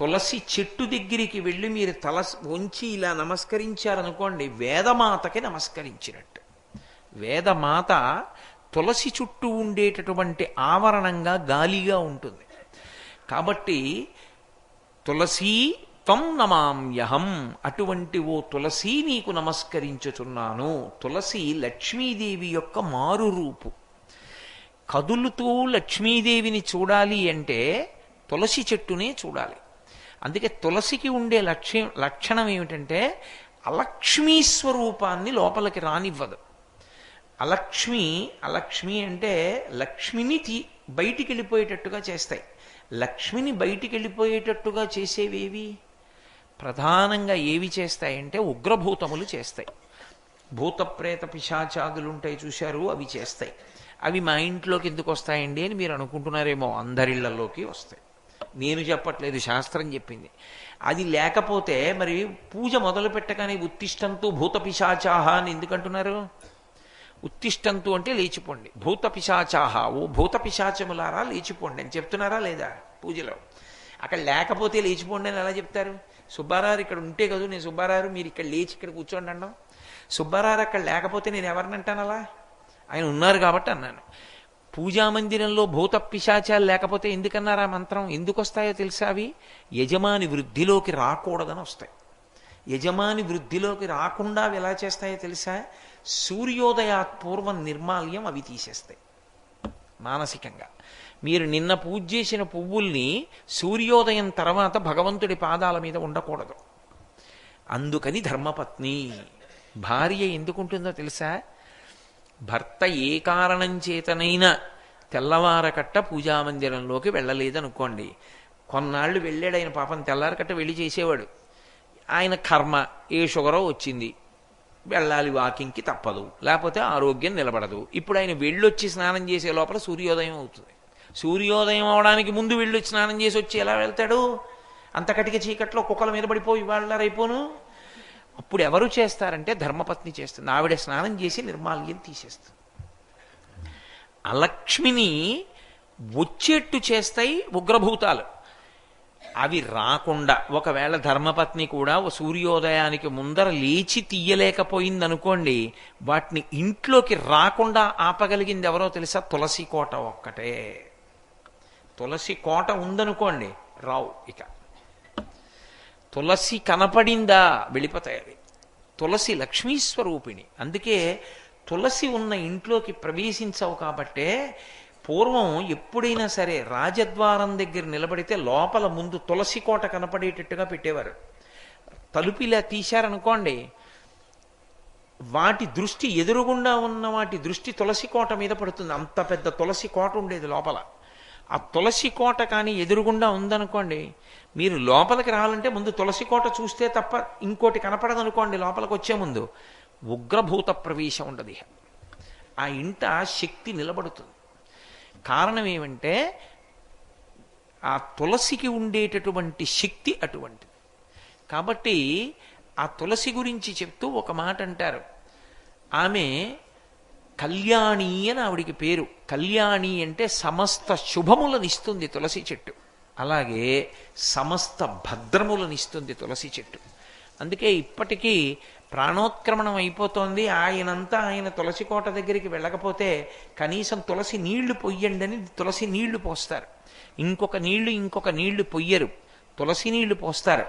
తులసి చెట్టు దగ్గరికి వెళ్ళి మీరు తల వంచి ఇలా నమస్కరించారనుకోండి, వేదమాతకి నమస్కరించినట్టు. వేదమాత తులసి చుట్టూ ఉండేటటువంటి ఆవరణంగా గాలిగా ఉంటుంది. కాబట్టి తులసీ త్వం నమామ్యహం, అటువంటి ఓ తులసి నీకు నమస్కరించుచున్నాను. తులసి లక్ష్మీదేవి యొక్క మారు రూపు. కదులుతూ లక్ష్మీదేవిని చూడాలి అంటే తులసి చెట్టునే చూడాలి. అందుకే తులసికి ఉండే లక్షణం ఏమిటంటే అలక్ష్మీ స్వరూపాన్ని లోపలికి రానివ్వదు. అలక్ష్మి అంటే లక్ష్మిని బయటికి వెళ్ళిపోయేటట్టుగా చేస్తాయి. లక్ష్మిని బయటికి వెళ్ళిపోయేటట్టుగా చేసేవేవి? ప్రధానంగా ఏవి చేస్తాయంటే ఉగ్రభూతములు చేస్తాయి. భూతప్రేత పిశాచాదులు ఉంటాయి చూశారు, అవి చేస్తాయి. అవి మా ఇంట్లోకి ఎందుకు వస్తాయండి అని మీరు అనుకుంటున్నారేమో. అందరిళ్లలోకి వస్తాయి. నేను చెప్పట్లేదు, శాస్త్రం చెప్పింది. అది లేకపోతే మరి పూజ మొదలు పెట్టగానే ఉత్తిష్టంతు భూత పిశాచాహ అని ఎందుకంటున్నారు? ఉత్తిష్టంతు అంటే లేచిపోండి. భూత పిశాచాహ, ఓ భూత పిశాచములారా లేచిపోండి అని చెప్తున్నారా లేదా పూజలో? అక్కడ లేకపోతే లేచిపోండి అని ఎలా చెప్తారు? సుబ్బారావు ఇక్కడ ఉంటే కదా నేను సుబ్బారావు మీరు ఇక్కడ లేచి ఇక్కడ కూర్చోండి అన్నాం. సుబ్బారావు అక్కడ లేకపోతే నేను ఎవరిని అంటాను? అలా ఆయన ఉన్నారు కాబట్టి అన్నాను. పూజామందిరంలో భూత పిశాచాలు లేకపోతే ఎందుకన్నారా మంత్రం? ఎందుకు వస్తాయో తెలుసా? అవి యజమాని వృద్ధిలోకి రాకూడదని వస్తాయి. యజమాని వృద్ధిలోకి రాకుండా అవి ఎలా చేస్తాయో తెలుసా? సూర్యోదయాత్ పూర్వం నిర్మాల్యం అవి తీసేస్తాయి మానసికంగా. మీరు నిన్న పూజ చేసిన పువ్వుల్ని సూర్యోదయం తర్వాత భగవంతుడి పాదాల మీద ఉండకూడదు. అందుకని ధర్మపత్ని భార్య ఎందుకుంటుందో తెలుసా? భర్త ఏ కారణం చేతనైనా తెల్లవారకట్ట పూజామందిరంలోకి వెళ్ళలేదనుకోండి, కొన్నాళ్ళు వెళ్ళాడు ఆయన, పాపం తెల్లారకట్ట వెళ్ళి చేసేవాడు. ఆయన కర్మ, ఏ షుగరో వచ్చింది, వెళ్ళాలి వాకింగ్కి తప్పదు, లేకపోతే ఆరోగ్యం నిలబడదు. ఇప్పుడు ఆయన వెళ్ళొచ్చి స్నానం చేసే లోపల సూర్యోదయం అవుతుంది. సూర్యోదయం అవడానికి ముందు వెళ్ళొచ్చి స్నానం చేసి వచ్చి ఎలా వెళ్తాడు? అంతకటిక చీకట్లో కుక్కల మీద పడిపోయి వాళ్ళ రైపోను. అప్పుడు ఎవరు చేస్తారంటే ధర్మపత్ని చేస్తుంది. ఆవిడ స్నానం చేసి నిర్మాల్యం తీసేస్తుంది. అలక్ష్మిని వచ్చేట్టు చేస్తాయి ఉగ్రభూతాలు. అవి రాకుండా ఒకవేళ ధర్మపత్ని కూడా సూర్యోదయానికి ముందర లేచి తీయలేకపోయిందనుకోండి, వాటిని ఇంట్లోకి రాకుండా ఆపగలిగింది ఎవరో తెలుసా? తులసి కోట ఒక్కటే. తులసి కోట ఉందనుకోండి రావు. ఇక తులసి కనపడిందా వెళ్ళిపోతాయి అవి. తులసి లక్ష్మీస్వరూపిణి. అందుకే తులసి ఉన్న ఇంట్లోకి ప్రవేశించవు. కాబట్టే పూర్వం ఎప్పుడైనా సరే రాజద్వారం దగ్గర నిలబడితే లోపల ముందు తులసి కోట కనపడేటట్టుగా పెట్టేవారు. తలుపు ఇలా తీశారనుకోండి, వాటి దృష్టి ఎదురుగుండా ఉన్న వాటి దృష్టి తులసి కోట మీద పడుతుంది. అంత పెద్ద తులసి కోట ఉండేది లోపల. ఆ తులసి కోట కానీ ఎదురుగుండా ఉందనుకోండి, మీరు లోపలికి రావాలంటే ముందు తులసి కోట చూస్తే తప్ప ఇంకోటి కనపడదనుకోండి. లోపలికి వచ్చే ముందు ఉగ్రభూత ప్రవేశం ఉండదు. ఆ ఇంట శక్తి నిలబడుతుంది. కారణం ఏమంటే ఆ తులసికి ఉండేటటువంటి శక్తి అటువంటిది. కాబట్టి ఆ తులసి గురించి చెప్తూ ఒక మాట అంటారు. ఆమె కళ్యాణి అని ఆవిడికి పేరు. కళ్యాణి అంటే సమస్త శుభములనిస్తుంది తులసి చెట్టు. అలాగే సమస్త భద్రములనిస్తుంది తులసి చెట్టు. అందుకే ఇప్పటికీ ప్రాణోత్క్రమణం అయిపోతోంది. ఆయన తులసి కోట దగ్గరికి వెళ్ళకపోతే కనీసం తులసి నీళ్లు పొయ్యండి అని తులసి నీళ్లు పోస్తారు. ఇంకొక నీళ్లు పొయ్యరు, తులసి నీళ్లు పోస్తారు.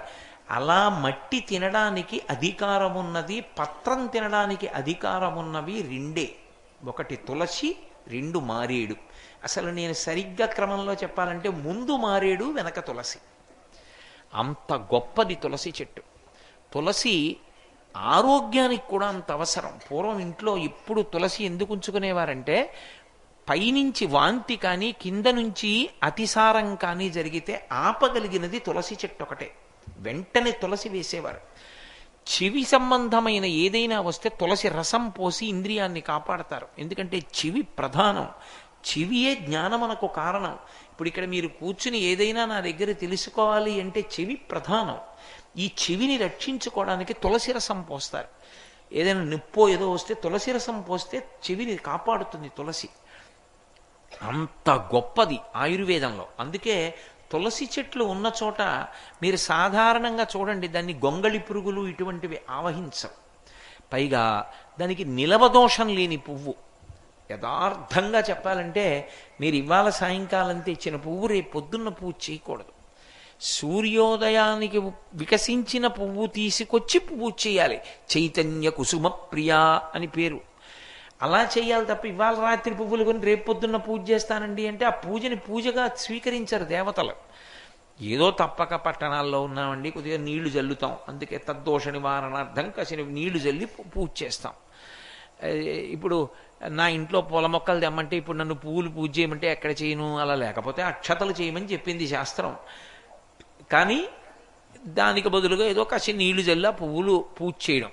అలా మట్టి తినడానికి అధికారం ఉన్నది, పత్రం తినడానికి అధికారం ఉన్నవి రెండే. ఒకటి తులసి, రెండు మారేడు. అసలు నేను సరిగ్గా క్రమంలో చెప్పాలంటే ముందు మారేడు, వెనక తులసి. అంత గొప్పది తులసి చెట్టు. తులసి ఆరోగ్యానికి కూడా అంత అవసరం. పూర్వం ఇంట్లో ఎప్పుడు తులసి ఎందుకు ఉంచుకునేవారంటే, పైనుంచి వాంతి కానీ కింద నుంచి అతిసారం కానీ జరిగితే ఆపగలిగినది తులసి చెట్టు ఒకటే. వెంటనే తులసి వేసేవారు. చెవి సంబంధమైన ఏదైనా వస్తే తులసి రసం పోసి ఇంద్రియాన్ని కాపాడతారు. ఎందుకంటే చెవి ప్రధానం. చెవియే జ్ఞానమునకు కారణం. ఇప్పుడు ఇక్కడ మీరు కూర్చుని ఏదైనా నా దగ్గర తెలుసుకోవాలి అంటే చెవి ప్రధానం. ఈ చెవిని రక్షించుకోవడానికి తులసి రసం పోస్తారు. ఏదైనా నొప్పో ఏదో వస్తే తులసి రసం పోస్తే చెవిని కాపాడుతుంది తులసి. అంత గొప్పది ఆయుర్వేదంలో. అందుకే తులసి చెట్లు ఉన్న చోట మీరు సాధారణంగా చూడండి, దాన్ని గొంగళి పురుగులు ఇటువంటివి ఆవహించవు. పైగా దానికి నిలవదోషం లేని పువ్వు. యథార్థంగా చెప్పాలంటే మీరు ఇవాళ సాయంకాలం తెచ్చిన పువ్వు రేపు పొద్దున్న పూజ చేయకూడదు. సూర్యోదయానికి వికసించిన పువ్వు తీసుకొచ్చి పూజ చేయాలి. చైతన్య కుసుమ ప్రియా అని పేరు. అలా చేయాలి తప్ప ఇవాళ రాత్రి పువ్వులు కొని రేపు పొద్దున్న పూజ చేస్తానండి అంటే ఆ పూజని పూజగా స్వీకరించారు దేవతలు. ఏదో తప్పక పట్టణాల్లో ఉన్నామండి, కొద్దిగా నీళ్లు జల్లుతాం, అందుకే తద్దోష నివారణార్థం కాసిన నీళ్లు జల్లి పూజ చేస్తాం. ఇప్పుడు నా ఇంట్లో పూల మొక్కలు తెమ్మంటే ఇప్పుడు నన్ను పువ్వులు పూజ చేయమంటే ఎక్కడ చేయను? అలా లేకపోతే అక్షతలు చేయమని చెప్పింది శాస్త్రం. కానీ దానికి బదులుగా ఏదో కాసి నీళ్లు జల్లి ఆ పువ్వులు పూజ చేయడం.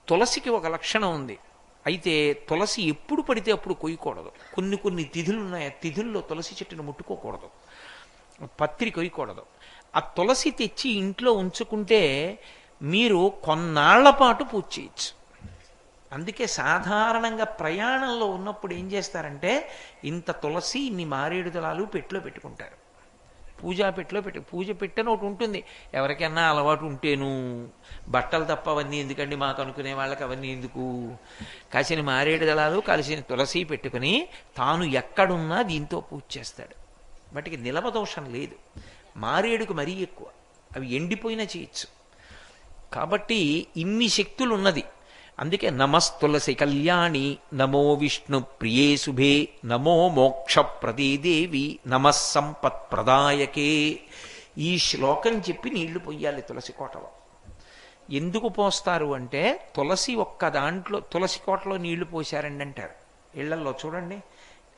తులసికి ఒక లక్షణం ఉంది. అయితే తులసి ఎప్పుడు పడితే అప్పుడు కొయ్యకూడదు. కొన్ని కొన్ని తిథులు ఉన్నాయి, ఆ తిథుల్లో తులసి చెట్టును ముట్టుకోకూడదు, పత్రి కొయ్యకూడదు. ఆ తులసి తెచ్చి ఇంట్లో ఉంచుకుంటే మీరు కొన్నాళ్ల పాటు పూజ చేయొచ్చు. అందుకే సాధారణంగా ప్రయాణంలో ఉన్నప్పుడు ఏం చేస్తారంటే ఇంత తులసి ఇన్ని మారేడు దళాలు పెట్టిలో పెట్టుకుంటారు. పూజా పెట్టిలో పూజ పెట్టని ఒకటి ఉంటుంది. ఎవరికైనా అలవాటు ఉంటేను, బట్టలు తప్ప అవన్నీ ఎందుకండి మాకు అనుకునే వాళ్ళకి అవన్నీ ఎందుకు, కాసిన మారేడు దళాలు కలిసిన తులసి పెట్టుకుని తాను ఎక్కడున్నా దీంతో పూజ చేస్తాడు. వాటికి నిలవదోషం లేదు. మారేడుకు మరీ ఎక్కువ, అవి ఎండిపోయినా చేయొచ్చు. కాబట్టి ఇన్ని శక్తులు ఉన్నది. అందుకే నమస్తులసి కళ్యాణి, నమో విష్ణు ప్రియే శుభే, నమో మోక్ష ప్రదే దేవి, నమః సంపత్ ప్రదాయకే. ఈ శ్లోకం చెప్పి నీళ్లు పొయ్యాలి తులసి కోటలో. ఎందుకు పోస్తారు అంటే తులసి ఒక్క దాంట్లో తులసి కోటలో నీళ్లు పోశారండి అంటారు ఇళ్లల్లో. చూడండి,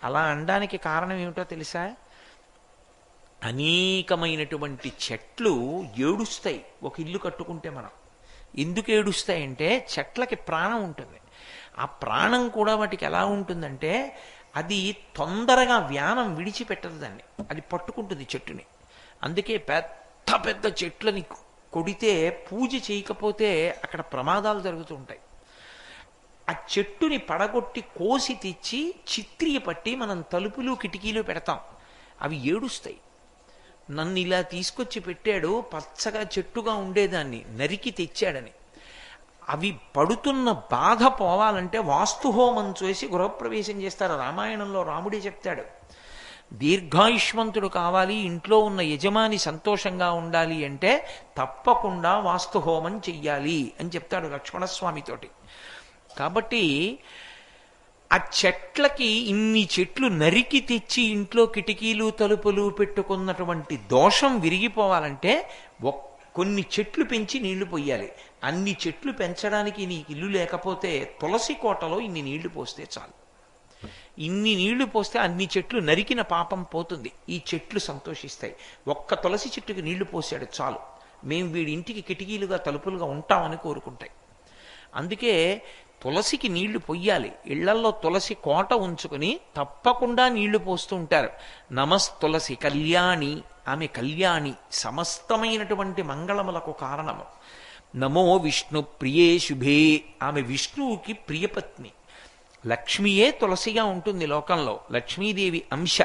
అలా అనడానికి కారణం ఏమిటో తెలుసా? అనేకమైనటువంటి చెట్లు ఏడుస్తాయి ఒక ఇల్లు కట్టుకుంటే. మనం ఎందుకు ఏడుస్తాయంటే చెట్లకి ప్రాణం ఉంటుంది. ఆ ప్రాణం కూడా వాటికి ఎలా ఉంటుందంటే అది తొందరగా వ్యానం విడిచిపెట్టదు, దాన్ని అది పట్టుకుంటుంది చెట్టుని. అందుకే పెద్ద పెద్ద చెట్లని కొడితే పూజ చేయకపోతే అక్కడ ప్రమాదాలు జరుగుతూ ఉంటాయి. ఆ చెట్టుని పడగొట్టి కోసి తెచ్చి చిత్రియ పట్టి మనం తలుపులు కిటికీలు పెడతాం, అవి ఏడుస్తాయి. నన్ను ఇలా తీసుకొచ్చి పెట్టాడు, పచ్చగా చెట్టుగా ఉండేదాన్ని నరికి తెచ్చాడని. అవి పడుతున్న బాధ పోవాలంటే వాస్తుహోమం చేసి గృహప్రవేశం చేస్తారు. రామాయణంలో రాముడే చెప్తాడు, దీర్ఘాయుష్మంతుడు కావాలి, ఇంట్లో ఉన్న యజమాని సంతోషంగా ఉండాలి అంటే తప్పకుండా వాస్తుహోమం చెయ్యాలి అని చెప్తాడు లక్ష్మణస్వామితోటి. కాబట్టి ఆ చెట్లకి ఇన్ని చెట్లు నరికి తెచ్చి ఇంట్లో కిటికీలు తలుపులు పెట్టుకున్నటువంటి దోషం విరిగిపోవాలంటే కొన్ని చెట్లు పెంచి నీళ్లు పొయ్యాలి. అన్ని చెట్లు పెంచడానికి నీకు ఇల్లు లేకపోతే తులసి కోటలో ఇన్ని నీళ్లు పోస్తే చాలు. ఇన్ని నీళ్లు పోస్తే అన్ని చెట్లు నరికిన పాపం పోతుంది, ఈ చెట్లు సంతోషిస్తాయి. ఒక్క తులసి చెట్టుకి నీళ్లు పోసాడు చాలు, మేము వీడి ఇంటికి కిటికీలుగా తలుపులుగా ఉంటామని కోరుకుంటాయి. అందుకే తులసికి నీళ్లు పొయ్యాలి. ఇళ్లల్లో తులసి కోట ఉంచుకుని తప్పకుండా నీళ్లు పోస్తూ ఉంటారు. నమస్తులసి కళ్యాణి, ఆమె కళ్యాణి, సమస్తమైనటువంటి మంగళములకు కారణము. నమో విష్ణు ప్రియే శుభే, ఆమె విష్ణువుకి ప్రియపత్ని. లక్ష్మియే తులసిగా ఉంటుంది లోకంలో, లక్ష్మీదేవి అంశ.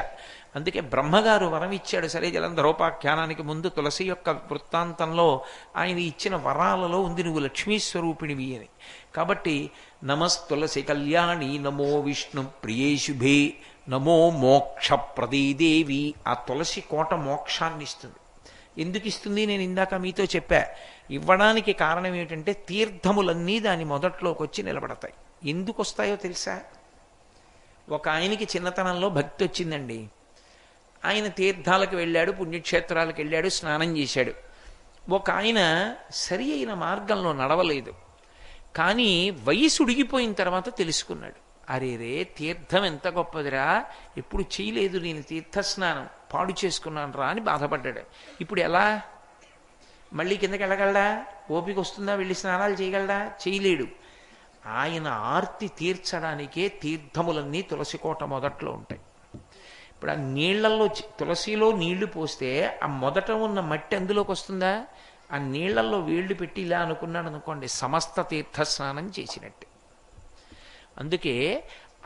అందుకే బ్రహ్మగారు వరం ఇచ్చాడు. సరే, జలంధరోపాఖ్యానానికి ముందు తులసి యొక్క వృత్తాంతంలో ఆయన ఇచ్చిన వరాలలో ఉంది నువ్వు లక్ష్మీస్వరూపిణివి అని. కాబట్టి నమస్తులసి కళ్యాణి, నమో విష్ణు ప్రియే శుభే, నమో మోక్ష ప్రదే దేవి. ఆ తులసి కోట మోక్షాన్ని ఇస్తుంది. ఎందుకు ఇస్తుంది నేను ఇందాక మీతో చెప్పా. ఇవ్వడానికి కారణం ఏమిటంటే తీర్థములన్నీ దాని మొదట్లోకి వచ్చి నిలబడతాయి. ఎందుకు వస్తాయో తెలుసా? ఒక ఆయనకి చిన్నతనంలో భక్తి వచ్చిందండి. ఆయన తీర్థాలకు వెళ్ళాడు, పుణ్యక్షేత్రాలకు వెళ్ళాడు, స్నానం చేశాడు. ఒక ఆయన సరి అయిన మార్గంలో నడవలేదు. కానీ వయసు ఉడిగిపోయిన తర్వాత తెలుసుకున్నాడు, అరే రే తీర్థం ఎంత గొప్పదిరా, ఎప్పుడు చేయలేదు నేను తీర్థస్నానం, పాడు చేసుకున్నాను రా అని బాధపడ్డాడు. ఇప్పుడు ఎలా మళ్ళీ కిందకి వెళ్ళగలడా? ఓపిక వస్తుందా? వెళ్ళి స్నానాలు చేయగలడా? చేయలేడు. ఆయన ఆర్తి తీర్చడానికే తీర్థములన్నీ తులసి కోట మొదట్లో ఉంటాయి. ఇప్పుడు ఆ నీళ్లలో తులసిలో నీళ్లు పోస్తే ఆ మొదట ఉన్న మట్టి అందులోకి వస్తుందా? ఆ నీళ్లలో వేళ్లు పెట్టి ఇలా అనుకున్నాడు అనుకోండి, సమస్త తీర్థ స్నానం చేసినట్టే. అందుకే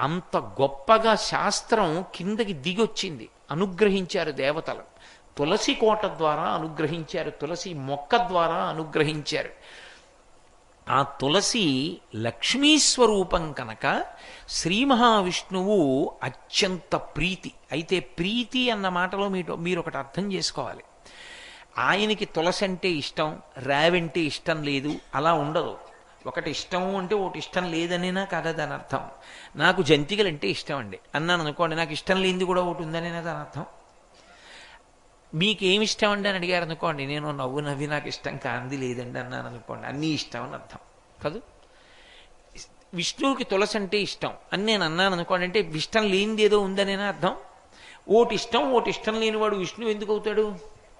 అంత గొప్పగా శాస్త్రం కిందకి దిగొచ్చింది, అనుగ్రహించారు దేవతలు. తులసి కోట ద్వారా అనుగ్రహించారు, తులసి మొక్క ద్వారా అనుగ్రహించారు. ఆ తులసి లక్ష్మీ స్వరూపం కనుక శ్రీ మహావిష్ణువు అత్యంత ప్రీతి. అయితే ప్రీతి అన్న మాటలో మీరు ఒకటి అర్థం చేసుకోవాలి. ఆయనకి తులసి అంటే ఇష్టం, రావంటే ఇష్టం లేదు, అలా ఉండదు. ఒకటి ఇష్టం అంటే ఒకటి ఇష్టం లేదనేనా కాదా దాని అర్థం. నాకు జంతికలు అంటే ఇష్టం అండి అన్నాను అనుకోండి, నాకు ఇష్టం లేనిది కూడా ఒకటి ఉందనేనా దాని అర్థం. మీకేమి ఇష్టం అండి అని అడిగారు అనుకోండి, నేను నవ్వు నవ్వి నాకు ఇష్టం కాంది లేదండి అన్నాను అనుకోండి, అన్నీ ఇష్టం అని అర్థం కాదు. విష్ణువుకి తులసి అంటే ఇష్టం అని నేను అన్నాను అనుకోండి, అంటే ఇష్టం లేనిది ఏదో ఉందనేనా అర్థం. ఓటి ఇష్టం లేనివాడు విష్ణువు ఎందుకు అవుతాడు,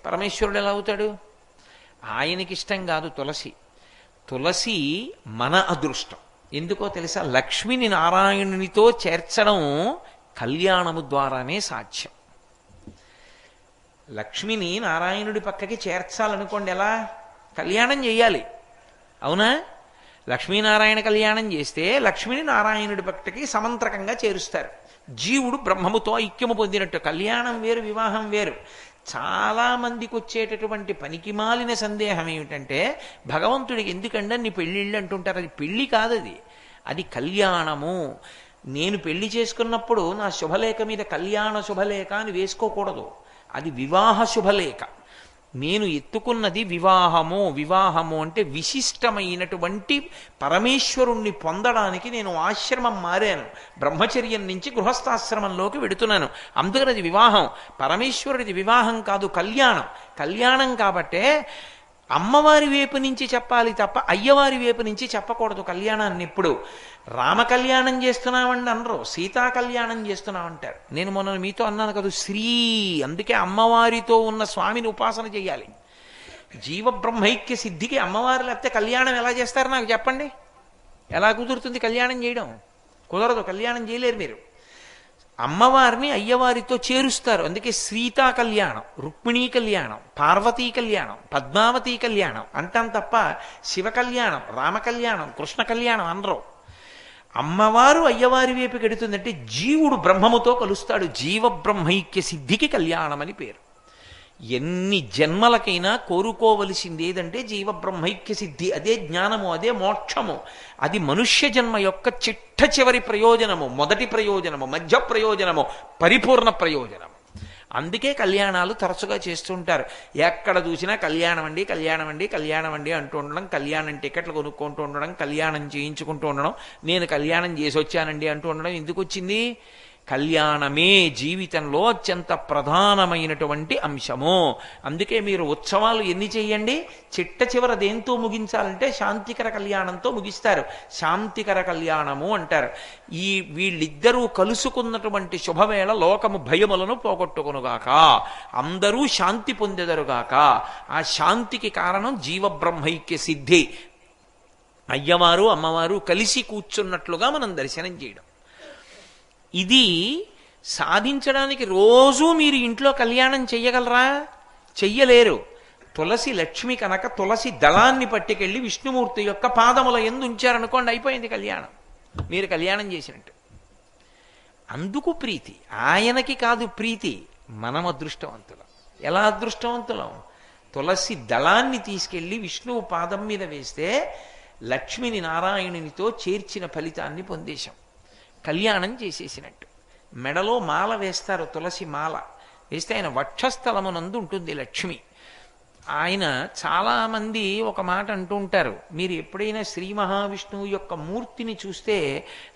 పరమేశ్వరుడు ఎలా అవుతాడు? ఆయనకి ఇష్టం కాదు తులసి. తులసి మన అదృష్టం. ఎందుకో తెలుసా? లక్ష్మిని నారాయణునితో చేర్చడం కళ్యాణము ద్వారానే సాధ్యం. లక్ష్మిని నారాయణుడి పక్కకి చేర్చాలనుకోండి, ఎలా? కళ్యాణం చేయాలి, అవునా? లక్ష్మీనారాయణ కళ్యాణం చేస్తే లక్ష్మిని నారాయణుడి పక్కకి సమంత్రకంగా చేరుస్తారు. జీవుడు బ్రహ్మముతో ఐక్యము పొందినట్టు. కళ్యాణం వేరు, వివాహం వేరు. చాలా మందికి వచ్చేటటువంటి పనికిమాలిన సందేహం ఏమిటంటే, భగవంతుడికి ఎందుకంటే నీ పెళ్ళిళ్ళు అంటుంటారు. అది పెళ్ళి కాదు, అది కళ్యాణము. నేను పెళ్లి చేసుకున్నప్పుడు నా శుభలేఖ మీద కళ్యాణ శుభలేఖ అని వేసుకోకూడదు, అది వివాహ శుభలేఖ. నేను ఎత్తుకున్నది వివాహము. వివాహము అంటే విశిష్టమైనటువంటి పరమేశ్వరుణ్ణి పొందడానికి నేను ఆశ్రమం మారాను, బ్రహ్మచర్యం నుంచి గృహస్థాశ్రమంలోకి వెడుతున్నాను. అందుకని అది వివాహం. పరమేశ్వరుడిది వివాహం కాదు, కళ్యాణం. కళ్యాణం కాబట్టే అమ్మవారి వైపు నుంచి చెప్పాలి తప్ప అయ్యవారి వైపు నుంచి చెప్పకూడదు కళ్యాణాన్ని. ఎప్పుడు రామ కళ్యాణం చేస్తున్నామండి అనరు, సీతా కళ్యాణం చేస్తున్నామంటారు. నేను మొన్న మీతో అన్నాను కదా, శ్రీ, అందుకే అమ్మవారితో ఉన్న స్వామిని ఉపాసన చేయాలి. జీవబ్రహ్మైక్య సిద్ధికి అమ్మవారు లేకపోతే కళ్యాణం ఎలా చేస్తారు నాకు చెప్పండి? ఎలా కుదురుతుంది కళ్యాణం చేయడం? కుదరదు, కళ్యాణం చేయలేరు మీరు. అమ్మవారిని అయ్యవారితో చేరుస్తారు. అందుకే సీతా కళ్యాణం, రుక్మిణీ కళ్యాణం, పార్వతీ కళ్యాణం, పద్మావతీ కళ్యాణం అంటాం తప్ప శివ కళ్యాణం, రామ కళ్యాణం, కృష్ణ కళ్యాణం అనరు. అమ్మవారు అయ్యవారి వైపు గెడుతుందంటే జీవుడు బ్రహ్మముతో కలుస్తాడు. జీవ బ్రహ్మైక్య సిద్ధికి కళ్యాణం అని పేరు. ఎన్ని జన్మలకైనా కోరుకోవలసింది ఏదంటే జీవ బ్రహ్మైక్య సిద్ధి. అదే జ్ఞానము, అదే మోక్షము. అది మనుష్య జన్మ యొక్క చిట్ట చివరి ప్రయోజనము, మొదటి ప్రయోజనము, మధ్య ప్రయోజనము, పరిపూర్ణ ప్రయోజనము. అందుకే కళ్యాణాలు తరచుగా చేస్తుంటారు. ఎక్కడ చూసినా కళ్యాణం అండి, కళ్యాణం అండి, కళ్యాణం అండి అంటూ ఉండడం, కళ్యాణం టికెట్లు కొనుక్కుంటూ ఉండడం, కళ్యాణం చేయించుకుంటూ ఉండడం, నేను కళ్యాణం చేసి వచ్చానండి అంటూ ఉండడం. ఎందుకు వచ్చింది? కళ్యాణమే జీవితంలో అత్యంత ప్రధానమైనటువంటి అంశము. అందుకే మీరు ఉత్సవాలు ఎన్ని చెయ్యండి, చిట్ట చివర దేంతో ముగించాలంటే శాంతికర కళ్యాణంతో ముగిస్తారు. శాంతికర కళ్యాణము అంటారు. వీళ్ళిద్దరూ కలుసుకున్నటువంటి శుభవేళ లోకము భయములను పోగొట్టుకొనుగాక, అందరూ శాంతి పొందెదరుగాక. ఆ శాంతికి కారణం జీవబ్రహ్మైక్య సిద్ధి. అయ్యవారు అమ్మవారు కలిసి కూర్చున్నట్లుగా మనం దర్శనం చేయడం. ఇది సాధించడానికి రోజూ మీరు ఇంట్లో కళ్యాణం చెయ్యగలరా? చెయ్యలేరు. తులసి లక్ష్మి కనుక తులసి దళాన్ని పట్టుకెళ్ళి విష్ణుమూర్తి యొక్క పాదముల యందు ఉంచారనుకోండి, అయిపోయింది కళ్యాణం, మీరు కళ్యాణం చేసినట్టు. అందుకు ప్రీతి. ఆయనకి కాదు ప్రీతి, మనం అదృష్టవంతులం. ఎలా అదృష్టవంతులం? తులసి దళాన్ని తీసుకెళ్ళి విష్ణువు పాదం మీద వేస్తే లక్ష్మిని నారాయణునితో చేర్చిన ఫలితాన్ని పొందేశాం. కళ్యాణం చేసేసినట్టు. మెడలో మాల వేస్తారు, తులసి మాల వేస్తే ఆయన వక్షస్థలమునందు ఉంటుంది లక్ష్మి. ఆయన చాలామంది ఒక మాట అంటూ ఉంటారు, మీరు ఎప్పుడైనా శ్రీ మహావిష్ణువు యొక్క మూర్తిని చూస్తే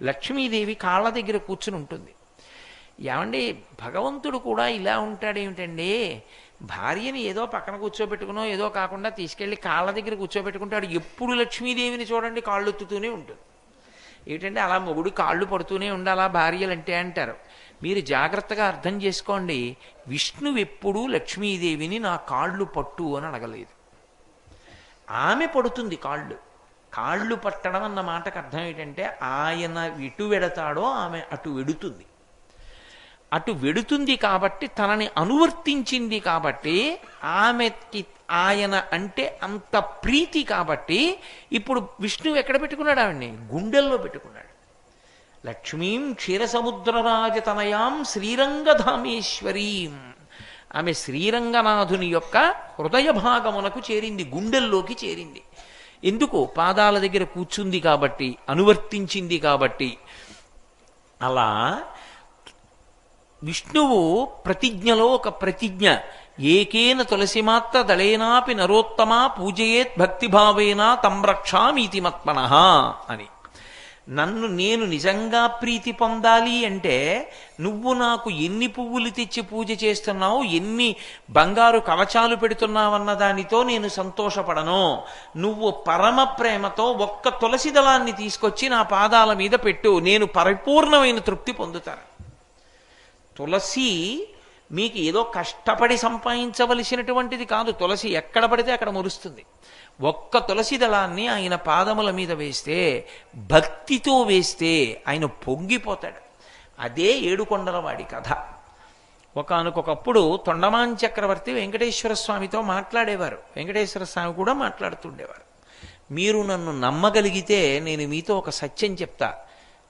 లక్ష్మీదేవి కాళ్ళ దగ్గర కూర్చుని ఉంటుంది. ఏమండి, భగవంతుడు కూడా ఇలా ఉంటాడేమిటండి? భార్యని ఏదో పక్కన కూర్చోబెట్టుకునో ఏదో కాకుండా తీసుకెళ్ళి కాళ్ళ దగ్గర కూర్చోబెట్టుకుంటాడు. ఎప్పుడు లక్ష్మీదేవిని చూడండి కాళ్ళు ఎత్తుతూనే ఉంటుంది. ఏమిటంటే అలా మొగుడు కాళ్ళు పడుతూనే ఉండాలా భార్యలంటే అంటారు. మీరు జాగ్రత్తగా అర్థం చేసుకోండి, విష్ణువు ఎప్పుడూ లక్ష్మీదేవిని నా కాళ్ళు పట్టు అని అడగలేదు. ఆమె పడుతుంది కాళ్ళు. కాళ్ళు పట్టడం అన్న మాటకు అర్థం ఏంటంటే ఆయన ఎటు వెడతాడో ఆమె అటు వెడుతుంది. అటు వెడుతుంది కాబట్టి, తనని అనువర్తించింది కాబట్టి, ఆమెకి ఆయన అంటే అంత ప్రీతి కాబట్టి ఇప్పుడు విష్ణువు ఎక్కడ పెట్టుకున్నాడు? ఆవిడ్ని గుండెల్లో పెట్టుకున్నాడు. లక్ష్మీం క్షీరసముద్రరాజతనయాం శ్రీరంగధామేశ్వరీం. ఆమె శ్రీరంగనాథుని యొక్క హృదయ భాగమునకు చేరింది, గుండెల్లోకి చేరింది. ఎందుకు? పాదాల దగ్గర కూర్చుంది కాబట్టి, అనువర్తించింది కాబట్టి. అలా విష్ణువు ప్రతిజ్ఞలో ఒక ప్రతిజ్ఞ, ఏకేన తులసిమాత్ర దళేనాపి నరోత్తమా పూజయేత్ భక్తిభావేన తం రక్షామీతి మత్మనః అని. నేను నిజంగా ప్రీతి పొందాలి అంటే నువ్వు నాకు ఎన్ని పువ్వులు తెచ్చి పూజ చేస్తున్నావు, ఎన్ని బంగారు కవచాలు పెడుతున్నావన్న దానితో నేను సంతోషపడను. నువ్వు పరమ ప్రేమతో ఒక్క తులసి దళాన్ని తీసుకొచ్చి నా పాదాల మీద పెట్టు, నేను పరిపూర్ణమైన తృప్తి పొందుతాను. తులసి మీకు ఏదో కష్టపడి సంపాదించవలసినటువంటిది కాదు. తులసి ఎక్కడ పడితే అక్కడ మురుస్తుంది. ఒక్క తులసి దళాన్ని ఆయన పాదముల మీద వేస్తే, భక్తితో వేస్తే ఆయన పొంగిపోతాడు. అదే ఏడుకొండలవాడి కథ. ఒకానొకప్పుడు తొండమాన్ చక్రవర్తి వెంకటేశ్వర స్వామితో మాట్లాడేవారు. వెంకటేశ్వర స్వామి కూడా మాట్లాడుతుండేవారు. మీరు నన్ను నమ్మగలిగితే నేను మీతో ఒక సత్యం చెప్తా.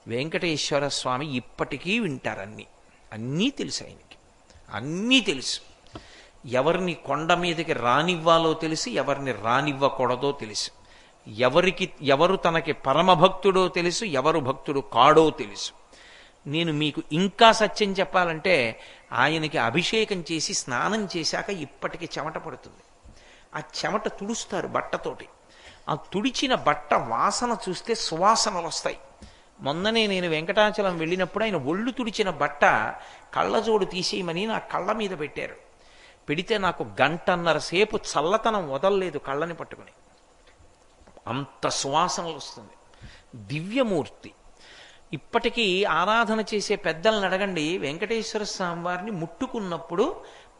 వెంకటేశ్వర స్వామి ఇప్పటికీ వింటారన్నీ. అన్నీ తెలుసు ఆయనకి, అన్నీ తెలుసు. ఎవరిని కొండ మీదకి రానివ్వాలో తెలుసు, ఎవరిని రానివ్వకూడదో తెలుసు. ఎవరు తనకి పరమభక్తుడో తెలుసు, ఎవరు భక్తుడు కాడో తెలుసు. నేను మీకు ఇంకా సత్యం చెప్పాలంటే, ఆయనకి అభిషేకం చేసి స్నానం చేశాక ఇప్పటికి చెమట పడుతుంది. ఆ చెమట తుడుస్తారు బట్టతోటి. ఆ తుడిచిన బట్ట వాసన చూస్తే సువాసనలు వస్తాయి. మొన్ననే నేను వెంకటాచలం వెళ్ళినప్పుడు ఆయన ఒళ్ళు తుడిచిన బట్ట కళ్ళజోడు తీసేయమని నా కళ్ళ మీద పెట్టారు. పెడితే నాకు 1.5 సేపు చల్లతనం వదలలేదు కళ్ళని పట్టుకుని. అంత సువాసనలు వస్తుంది. దివ్యమూర్తి. ఇప్పటికీ ఆరాధన చేసే పెద్దలను అడగండి, వెంకటేశ్వర స్వామి వారిని ముట్టుకున్నప్పుడు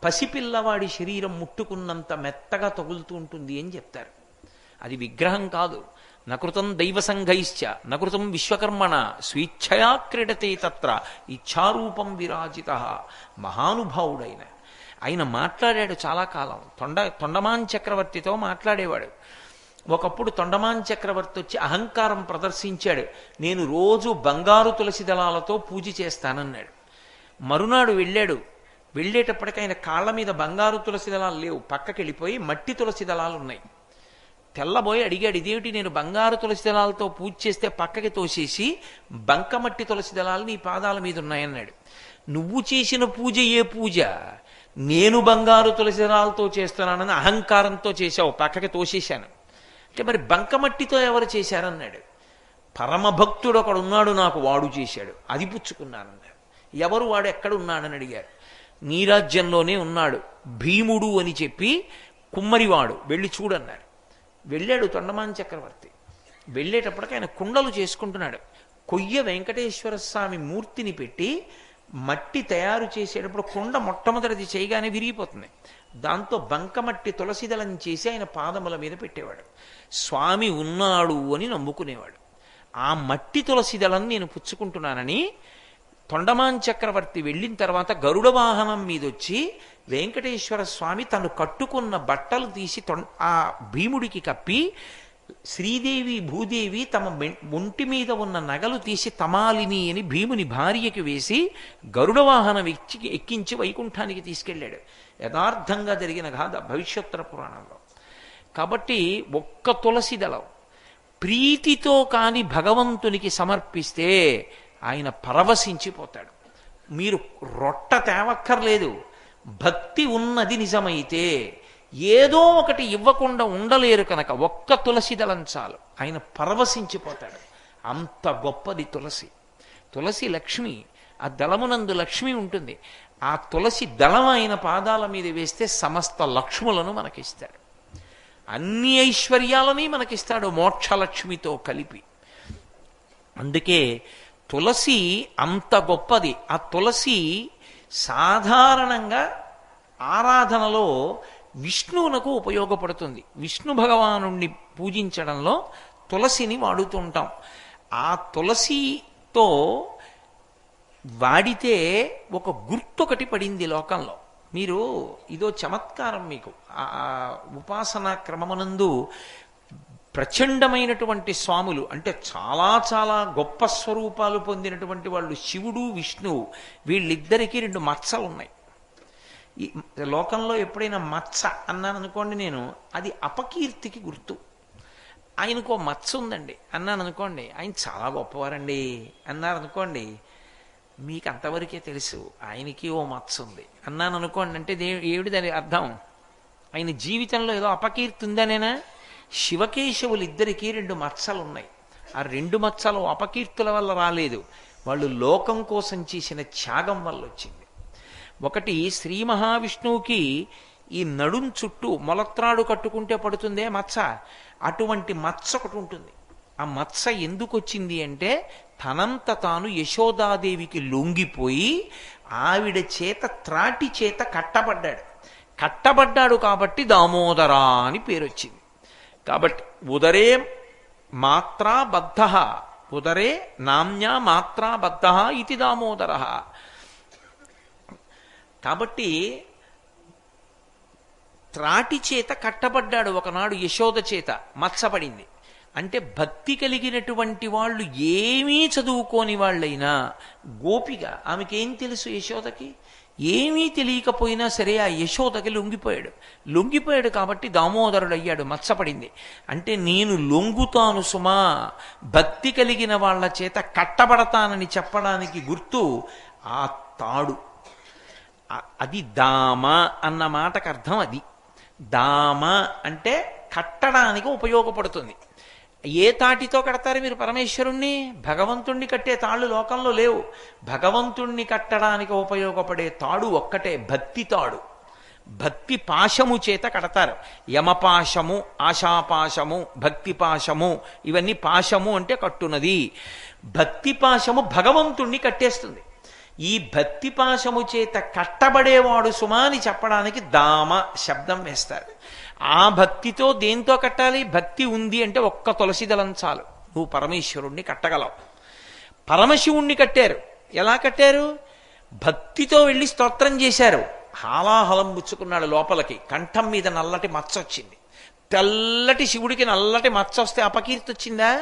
పసిపిల్లవాడి శరీరం ముట్టుకున్నంత మెత్తగా తగులుతూ ఉంటుంది అని చెప్తారు. అది విగ్రహం కాదు. నకృతం దైవసంఘైశ్చ నకృతం విశ్వకర్మణ స్వేచ్ఛయా క్రీడతే తత్ర ఇచ్ఛారూపం విరాజిత. మహానుభావుడైన ఆయన మాట్లాడాడు చాలా కాలం. తొండమాన్ చక్రవర్తితో మాట్లాడేవాడు. ఒకప్పుడు తొండమాన్ చక్రవర్తి వచ్చి అహంకారం ప్రదర్శించాడు. నేను రోజు బంగారు తులసి దళాలతో పూజ చేస్తానన్నాడు. మరునాడు వెళ్ళాడు. వెళ్ళేటప్పటికి ఆయన కాళ్ళ మీద బంగారు తులసి దళాలు లేవు, పక్కకి వెళ్ళిపోయి మట్టి తులసి దళాలు ఉన్నాయి. తెల్లబోయి అడిగాడు, ఇదేమిటి నేను బంగారు తులసి దళాలతో పూజ చేస్తే పక్కకి తోసేసి బంకమట్టి తులసి దళాలు నీ పాదాల మీద ఉన్నాయన్నాడు. నువ్వు చేసిన పూజ ఏ పూజ? నేను బంగారు తులసి దళాలతో చేస్తున్నానని అహంకారంతో చేశావు, పక్కకి తోసేశాను. అంటే మరి బంకమట్టితో ఎవరు చేశారన్నాడు. పరమభక్తుడు ఒకడు ఉన్నాడు నాకు, వాడు చేశాడు, అది పుచ్చుకున్నానన్నాడు. ఎవరు వాడు, ఎక్కడ ఉన్నాడని అడిగారు. నీ రాజ్యంలోనే ఉన్నాడు, భీముడు అని చెప్పి కుమ్మరివాడు, వెళ్ళి చూడన్నారు. వెళ్ళాడు తొండమాన్ చక్రవర్తి. వెళ్ళేటప్పటికి ఆయన కుండలు చేసుకుంటున్నాడు. కొయ్య వెంకటేశ్వర స్వామి మూర్తిని పెట్టి మట్టి తయారు చేసేటప్పుడు కుండ మొట్టమొదటిది చేయగానే విరిగిపోతుంది. దాంతో బంకమట్టి తులసిదళం చేసి ఆయన పాదముల మీద పెట్టేవాడు. స్వామి ఉన్నాడు అని నమ్ముకునేవాడు. ఆ మట్టి తులసిదళం నేను పుచ్చుకుంటున్నానని తొండమాన్ చక్రవర్తి వెళ్ళిన తర్వాత గరుడ వాహనం మీదొచ్చి వెంకటేశ్వర స్వామి తను కట్టుకున్న బట్టలు తీసి ఆ భీముడికి కప్పి, శ్రీదేవి భూదేవి తమ ఒంటి మీద ఉన్న నగలు తీసి తమాలిని అని భీముని భార్యకి వేసి గరుడ వాహనం ఎక్కించి వైకుంఠానికి తీసుకెళ్ళాడు. యథార్థంగా జరిగిన గాథ భవిష్యోత్తర పురాణంలో. కాబట్టి ఒక్క తులసి దళం ప్రీతితో కాని భగవంతునికి సమర్పిస్తే ఆయన పరవశించిపోతాడు. మీరు రొట్ట తేవక్కర్లేదు. భక్తి ఉన్నది నిజమైతే ఏదో ఒకటి ఇవ్వకుండా ఉండలేరు కనుక ఒక్క తులసి దళం చాలు, ఆయన పరవశించిపోతాడు. అంత గొప్పది తులసి. తులసి లక్ష్మి. ఆ దళమునందు లక్ష్మి ఉంటుంది. ఆ తులసి దళం ఆయన పాదాల మీద వేస్తే సమస్త లక్ష్ములను మనకిస్తాడు. అన్ని ఐశ్వర్యాలని మనకిస్తాడు మోక్షలక్ష్మితో కలిపి. అందుకే తులసి అంత గొప్పది. ఆ తులసి సాధారణంగా ఆరాధనలో విష్ణువునకు ఉపయోగపడుతుంది. విష్ణు భగవానుణ్ణి పూజించడంలో తులసిని వాడుతుంటాం. ఆ తులసితో వాడితే ఒక గుర్తొకటి పడింది లోకంలో. మీరు ఇదో చమత్కారం మీకు. ఆ ఉపాసనా క్రమమునందు ప్రచండమైనటువంటి స్వాములు, అంటే చాలా చాలా గొప్ప స్వరూపాలు పొందినటువంటి వాళ్ళు శివుడు విష్ణువు, వీళ్ళిద్దరికీ 2 మచ్చలు ఉన్నాయి. ఈ లోకంలో ఎప్పుడైనా మచ్చ అన్నాను అనుకోండి నేను, అది అపకీర్తికి గుర్తు. ఆయనకు ఓ మచ్చ ఉందండి అన్నాను అనుకోండి, ఆయన చాలా గొప్పవారండి అన్నారు అనుకోండి, మీకు అంతవరకే తెలుసు ఆయనకి ఓ మచ్చ ఉంది అన్నాను అనుకోండి, అంటే ఏమిటి దాని అర్థం? ఆయన జీవితంలో ఏదో అపకీర్తి ఉందనేనా? శివకేశవులు ఇద్దరికీ 2 మచ్చలు ఉన్నాయి. ఆ 2 మచ్చలు అపకీర్తుల వల్ల రాలేదు, వాళ్ళు లోకం కోసం చేసిన త్యాగం వల్ల వచ్చింది. ఒకటి, శ్రీ మహావిష్ణువుకి ఈ నడుం చుట్టూ మొలత్రాడు కట్టుకుంటే పడుతుందే మచ్చ, అటువంటి మచ్చ ఒకటి ఉంటుంది. ఆ మచ్చ ఎందుకు వచ్చింది అంటే, తనంత తాను యశోదాదేవికి లొంగిపోయి ఆవిడ చేత త్రాటి చేత కట్టబడ్డాడు కాబట్టి దామోదర అని పేరు వచ్చింది. కాబట్టి ఉదరే మాత్రా బద్ధ, ఉదరే నామ్యా మాత్రా బద్ధ ఇది దామోదర. కాబట్టి త్రాటి చేత కట్టబడ్డాడు ఒకనాడు, యశోద చేత మచ్చపడింది. అంటే భక్తి కలిగినటువంటి వాళ్ళు, ఏమీ చదువుకోని వాళ్ళైనా, గోపిక ఆమెకేం తెలుసు యశోదకి? ఏమీ తెలియకపోయినా సరే ఆ యశోదకి లొంగిపోయాడు కాబట్టి దామోదరుడు అయ్యాడు, మచ్చపడింది. అంటే నేను లొంగుతాను సుమా, భక్తి కలిగిన వాళ్ళ చేత కట్టబడతానని చెప్పడానికి గుర్తు ఆ తాడు. అది దామ అన్న మాటకు అర్థం అది. దామ అంటే కట్టడానికి ఉపయోగపడుతుంది. ఏ తాటితో కడతారు మీరు పరమేశ్వరుణ్ణి? భగవంతుణ్ణి కట్టే తాళ్ళు లోకంలో లేవు. భగవంతుణ్ణి కట్టడానికి ఉపయోగపడే తాడు ఒక్కటే, భక్తి తాడు. భక్తి పాశము చేత కడతారు. యమపాశము, ఆశాపాశము, భక్తి పాశము, ఇవన్నీ పాశము అంటే కట్టునది. భక్తి పాశము భగవంతుణ్ణి కట్టేస్తుంది. ఈ భక్తి పాశము చేత కట్టబడేవాడు సుమా అని చెప్పడానికి దామ శబ్దం వేస్తారు. ఆ భక్తితో దేంతో కట్టాలి? భక్తి ఉంది అంటే ఒక్క తులసి దళం చాలు, నువ్వు పరమేశ్వరుణ్ణి కట్టగలవు. పరమశివుణ్ణి కట్టారు. ఎలా కట్టారు? భక్తితో వెళ్ళి స్తోత్రం చేశారు. హాలాహలం పుచ్చుకున్నాడు లోపలికి, కంఠం మీద నల్లటి మచ్చ వచ్చింది. తెల్లటి శివుడికి నల్లటి మచ్చ వస్తే అపకీర్తి వచ్చిందా?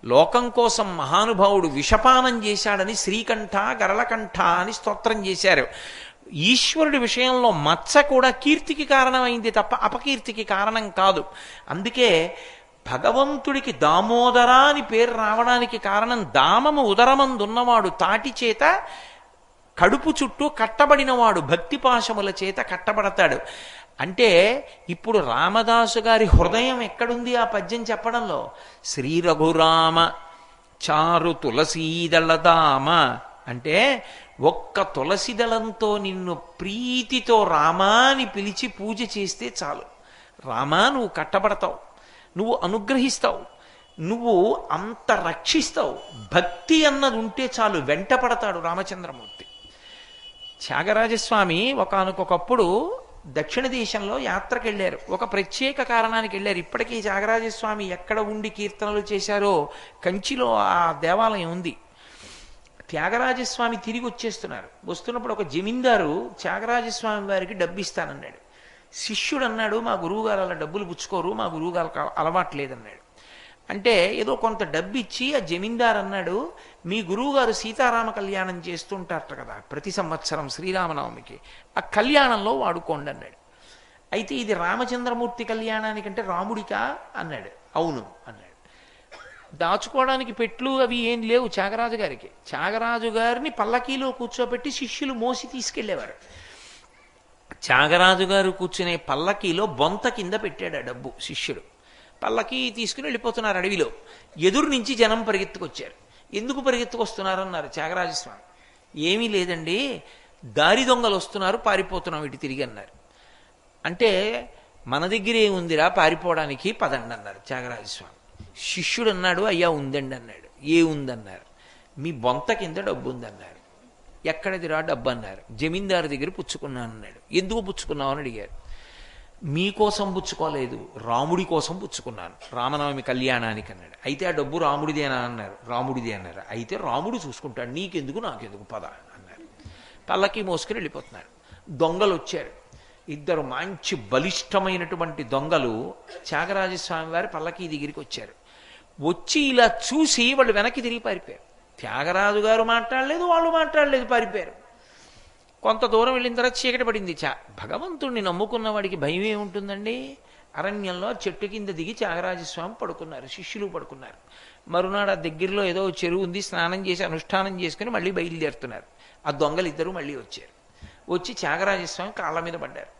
లోకం కోసం మహానుభావుడు విషపానం చేశాడని శ్రీకంఠ గరళకంఠ అని స్తోత్రం చేశారు. ఈశ్వరుడి విషయంలో మచ్చ కూడా కీర్తికి కారణమైంది తప్ప అపకీర్తికి కారణం కాదు. అందుకే భగవంతుడికి దామోదర అని పేరు రావడానికి కారణం, దామము ఉదరమందున్నవాడు, తాటి చేత కడుపు చుట్టూ కట్టబడినవాడు, భక్తి పాశముల చేత కట్టబడతాడు. అంటే ఇప్పుడు రామదాసు గారి హృదయం ఎక్కడుంది ఆ పద్యం చెప్పడంలో? శ్రీ రఘురామ చారు తులసీదళదామ అంటే ఒక్క తులసిదళంతో నిన్ను ప్రీతితో రామాని పిలిచి పూజ చేస్తే చాలు. రామా, నువ్వు కట్టబడతావు, నువ్వు అనుగ్రహిస్తావు, నువ్వు అంత రక్షిస్తావు. భక్తి అన్నది ఉంటే చాలు, వెంట పడతాడు రామచంద్రమూర్తి. త్యాగరాజస్వామి ఒకానొకప్పుడు దక్షిణ దేశంలో యాత్రకు వెళ్ళారు. ఒక ప్రత్యేక కారణానికి వెళ్ళారు. ఇప్పటికీ త్యాగరాజస్వామి ఎక్కడ ఉండి కీర్తనలు చేశారో కంచిలో ఆ దేవాలయం ఉంది. త్యాగరాజస్వామి తిరిగి వస్తున్నప్పుడు ఒక జమీందారు త్యాగరాజస్వామి వారికి డబ్బు ఇస్తానన్నాడు. శిష్యుడు అన్నాడు, మా గురువుగారు అలా డబ్బులు పుచ్చుకోరు, మా గురువుగారు అలవాట్లేదన్నాడు. అంటే ఏదో కొంత డబ్బు ఇచ్చి ఆ జమీందారు అన్నాడు, మీ గురువుగారు సీతారామ కళ్యాణం చేస్తుంటారట కదా ప్రతి సంవత్సరం శ్రీరామనవమికి, ఆ కళ్యాణంలో వాడుకోండి అన్నాడు. అయితే ఇది రామచంద్రమూర్తి కళ్యాణానికంటే రాముడికా అన్నాడు. అవును అన్నాడు. దాచుకోవడానికి పెట్లు అవి ఏం లేవు త్యాగరాజు గారికి. త్యాగరాజు గారిని పల్లకీలో కూర్చోబెట్టి శిష్యులు మోసి తీసుకెళ్లేవారు. త్యాగరాజు గారు కూర్చునే పల్లకీలో బొంత కింద పెట్టాడు ఆ డబ్బు శిష్యుడు. పల్లకి తీసుకుని వెళ్ళిపోతున్నారు అడవిలో. ఎదురు నుంచి జనం పరిగెత్తుకొచ్చారు. ఎందుకు పరిగెత్తుకొస్తున్నారన్నారు త్యాగరాజస్వామి. ఏమీ లేదండి, దారి దొంగలు వస్తున్నారు, పారిపోతున్నాం ఇటు తిరిగి అన్నారు. అంటే మన దగ్గర ఏముందిరా పారిపోవడానికి, పదండి అన్నారు త్యాగరాజస్వామి. శిష్యుడు అన్నాడు, అయ్యా ఉందండి అన్నాడు. ఏ ఉందన్నారు? మీ బొంత కింద డబ్బు ఉందన్నారు. ఎక్కడిదిరా డబ్బు అన్నారు. జమీందారు దగ్గర పుచ్చుకున్నాను అన్నాడు. ఎందుకు పుచ్చుకున్నావు అని అడిగారు. మీకోసం పుచ్చుకోలేదు, రాముడి కోసం పుచ్చుకున్నాను రామనవమి కళ్యాణానికి అన్నాడు. అయితే ఆ డబ్బు రాముడిదేనా అన్నారు. రాముడిదే అన్నారు. అయితే రాముడు చూసుకుంటాడు, నీకెందుకు నాకెందుకు, పద అన్నారు. పల్లకి మోసుకుని వెళ్ళిపోతున్నారు. దొంగలు వచ్చారు. ఇద్దరు మంచి బలిష్టమైనటువంటి దొంగలు త్యాగరాజస్వామి వారి పల్లకి దగ్గరికి వచ్చారు. వచ్చి ఇలా చూసి వాళ్ళు వెనక్కి తిరిగి పారిపోయారు. త్యాగరాజు గారు మాట్లాడలేదు, వాళ్ళు మాట్లాడలేదు, పారిపోయారు. కొంత దూరం వెళ్ళిన తర్వాత చీకటి పడింది. భగవంతుణ్ణి నమ్ముకున్న వాడికి భయం ఏముంటుందండి? అరణ్యంలో చెట్టు కింద దిగి త్యాగరాజస్వామి పడుకున్నారు, శిష్యులు పడుకున్నారు. మరునాడు ఆ దగ్గరలో ఏదో చెరువు ఉంది, స్నానం చేసి అనుష్ఠానం చేసుకుని మళ్ళీ బయలుదేరుతున్నారు. ఆ దొంగలు ఇద్దరు మళ్ళీ వచ్చారు. వచ్చి త్యాగరాజస్వామి కాళ్ళ మీద పడ్డారు.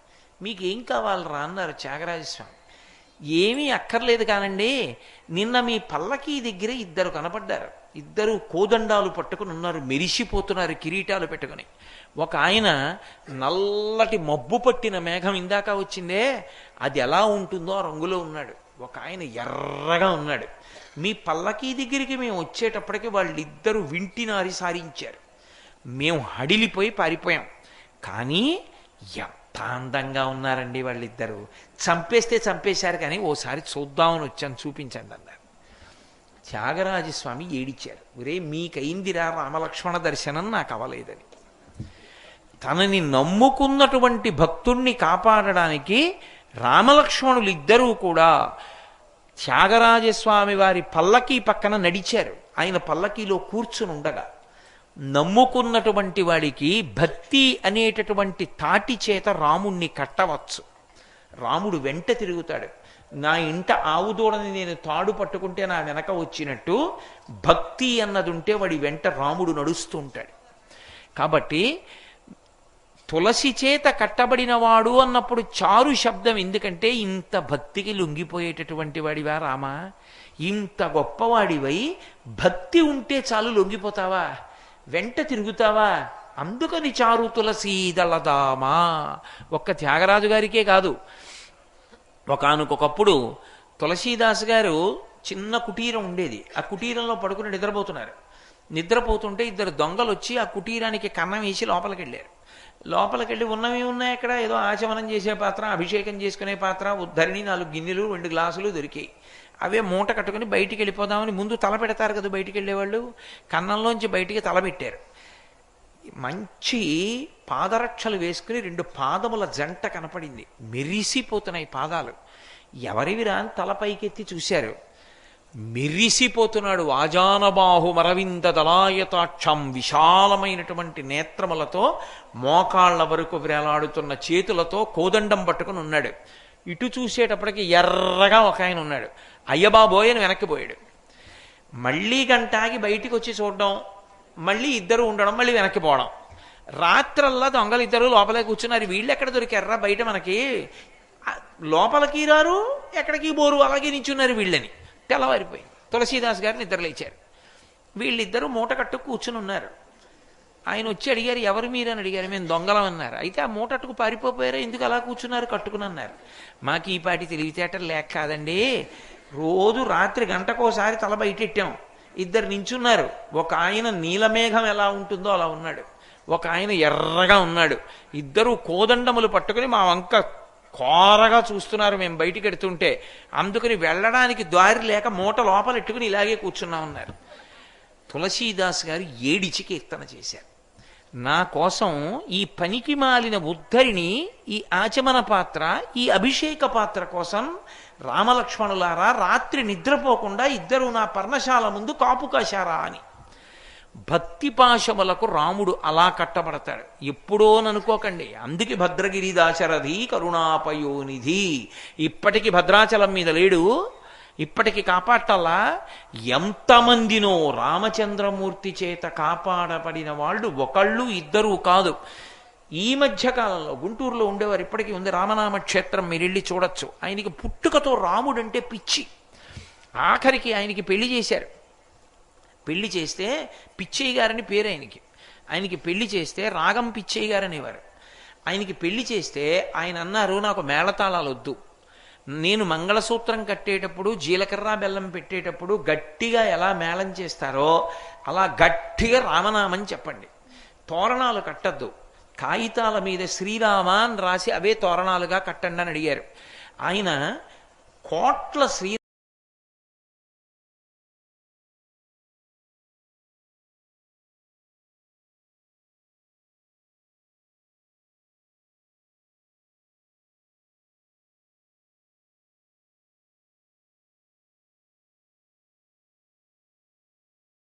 మీకేం కావాలరా అన్నారు త్యాగరాజస్వామి. ఏమీ అక్కర్లేదు కానండి, నిన్న మీ పల్లకీ దగ్గర ఇద్దరు కనపడ్డారు. ఇద్దరు కోదండాలు పట్టుకుని ఉన్నారు, మెరిసిపోతున్నారు కిరీటాలు పెట్టుకుని. ఒక ఆయన నల్లటి మబ్బు పట్టిన మేఘం ఇందాక వచ్చిందే అది ఎలా ఉంటుందో ఆ రంగులో ఉన్నాడు. ఒక ఆయన ఎర్రగా ఉన్నాడు. మీ పల్లకీ దగ్గరికి మేము వచ్చేటప్పటికి వాళ్ళిద్దరూ వింటినారి సారించారు. మేము హడిలిపోయి పారిపోయాం. కానీ ఎంత అందంగా ఉన్నారండి వాళ్ళిద్దరూ. చంపేస్తే చంపేశారు, కానీ ఓసారి చూద్దామని వచ్చాను, చూపించండి అన్నారు. త్యాగరాజస్వామి ఏడిచారు. ఒరే, మీకైందిరా రామలక్ష్మణ దర్శనం, నాకు అవలేదని. తనని నమ్ముకున్నటువంటి భక్తుణ్ణి కాపాడడానికి రామలక్ష్మణులు ఇద్దరూ కూడా త్యాగరాజస్వామి వారి పల్లకీ పక్కన నడిచారు. ఆయన పల్లకీలో కూర్చుని ఉండగా నమ్ముకున్నటువంటి వాడికి భక్తి అనేటటువంటి తాటి చేత రాముణ్ణి కట్టవచ్చు. రాముడు వెంట తిరుగుతాడు. నా ఇంట ఆవు దూడని నేను తాడు పట్టుకుంటే నా వెనక వచ్చినట్టు భక్తి అన్నది ఉంటే వాడి వెంట రాముడు నడుస్తూ ఉంటాడు. కాబట్టి తులసి చేత కట్టబడిన వాడు అన్నప్పుడు చారు శబ్దం. ఎందుకంటే ఇంత భక్తికి లొంగిపోయేటటువంటి వాడివా రామా, ఇంత గొప్పవాడివై భక్తి ఉంటే చాలు లొంగిపోతావా, వెంట తిరుగుతావా? అందుకని చారు తులసి దళదామా. ఒక్క త్యాగరాజు గారికే కాదు, ఒకానొకప్పుడు తులసీదాస్ గారు చిన్న కుటీరం ఉండేది. ఆ కుటీరంలో పడుకుని నిద్రపోతున్నారు. నిద్రపోతుంటే ఇద్దరు దొంగలు వచ్చి ఆ కుటీరానికి కన్నం వేసి లోపలికి వెళ్ళారు. లోపలికి వెళ్ళి ఉన్నవి ఉన్నాయి అక్కడ, ఏదో ఆచమనం చేసే పాత్ర, అభిషేకం చేసుకునే పాత్ర, ఉద్ధరిణి, 4 గిన్నెలు, 2 గ్లాసులు దొరికాయి. అవే మూట కట్టుకుని బయటికి వెళ్ళిపోదామని ముందు తల పెడతారు కదా బయటికి వెళ్ళేవాళ్ళు. కన్నంలోంచి బయటికి తల పెట్టారు. మంచి పాదరక్షలు వేసుకుని 2 పాదముల జంట కనపడింది. మెరిసిపోతున్నాయి పాదాలు. ఎవరివిరా అని తల పైకెత్తి చూశారు. మెరిసిపోతున్నాడు. ఆజానబాహు మరవింద దళాయతాక్షం, విశాలమైనటువంటి నేత్రములతో మోకాళ్ల వరకు వేలాడుతున్న చేతులతో కోదండం పట్టుకుని ఉన్నాడు. ఇటు చూసేటప్పటికి ఎర్రగా ఒక ఆయన ఉన్నాడు. అయ్యబాబోయ్ అని వెనక్కి పోయాడు. మళ్ళీ గంటాగి బయటికి వచ్చి చూడడం, మళ్ళీ ఇద్దరు ఉండడం, మళ్ళీ వెనక్కి పోవడం. రాత్రల్లా దొంగలు ఇద్దరు లోపలే కూర్చున్నారు. వీళ్ళు ఎక్కడ దొరికారా బయట మనకి, లోపలికి రారు, ఎక్కడికి బోరు, అలాగే నించున్నారు వీళ్ళని. తెల్లవారిపోయింది. తులసీదాస్ గారిని నిద్ర లేచారు. వీళ్ళిద్దరూ మూట కట్టు కూర్చుని ఉన్నారు. ఆయన వచ్చి అడిగారు, ఎవరు మీరని అడిగారు. మేము దొంగలం అన్నారు. అయితే ఆ మూటట్టుకు పారిపోయారా, ఎందుకు అలా కూర్చున్నారు కట్టుకుని అన్నారు. మాకు ఈ పాటి తెలివితేటలు లేక కాదండి, రోజు రాత్రి గంటకోసారి తల బయటెట్టాం. ఇద్దరు నించున్నారు. ఒక ఆయన నీలమేఘం ఎలా ఉంటుందో అలా ఉన్నాడు, ఒక ఆయన ఎర్రగా ఉన్నాడు. ఇద్దరు కోదండములు పట్టుకుని మా వంక కోరగా చూస్తున్నారు మేము బయటికి ఎడుతుంటే. అందుకని వెళ్ళడానికి దారి లేక మూట లోపలెట్టుకుని ఇలాగే కూర్చున్నా ఉన్నారు. తులసీదాస్ గారు ఏడిచి కీర్తన చేశారు. నా కోసం ఈ పనికి మాలిన ఉద్ధరిని, ఈ ఆచమన పాత్ర, ఈ అభిషేక పాత్ర కోసం రామలక్ష్మణులారా రాత్రి నిద్రపోకుండా ఇద్దరు నా పర్ణశాల ముందు కాపు కాశారా అని. భక్తి పాశములకు రాముడు అలా కట్టబడతాడు. ఎప్పుడోననుకోకండి. అందుకే భద్రగిరి దాశరథి కరుణాపయోనిధి. ఇప్పటికి భద్రాచలం మీద లేడు, ఇప్పటికి కాపాడటల్లా. ఎంతమందినో రామచంద్రమూర్తి చేత కాపాడబడిన వాళ్ళు ఒకళ్ళు ఇద్దరు కాదు. ఈ మధ్య కాలంలో గుంటూరులో ఉండేవారు, ఇప్పటికీ ఉంది రామనామ క్షేత్రం, మీరు వెళ్ళి చూడొచ్చు. ఆయనకి పుట్టుకతో రాముడంటే పిచ్చి. ఆఖరికి ఆయనకి పెళ్లి చేశారు. పెళ్లి చేస్తే పిచ్చయ్య గారని పేరు ఆయనకి. ఆయనకి పెళ్లి చేస్తే రాగం పిచ్చయ్య గారు అనేవారు. ఆయనకి పెళ్లి చేస్తే ఆయన అన్నారు, నాకు మేళతాళాలు వద్దు, నేను మంగళసూత్రం కట్టేటప్పుడు జీలకర్ర బెల్లం పెట్టేటప్పుడు గట్టిగా ఎలా మేళం చేస్తారో అలా గట్టిగా రామనామం చెప్పండి, తోరణాలు కట్టద్దు, కాగితాల మీద శ్రీరామ అని రాసి అవే తోరణాలుగా కట్టండి అని అడిగారు. ఆయన కోట్ల శ్రీ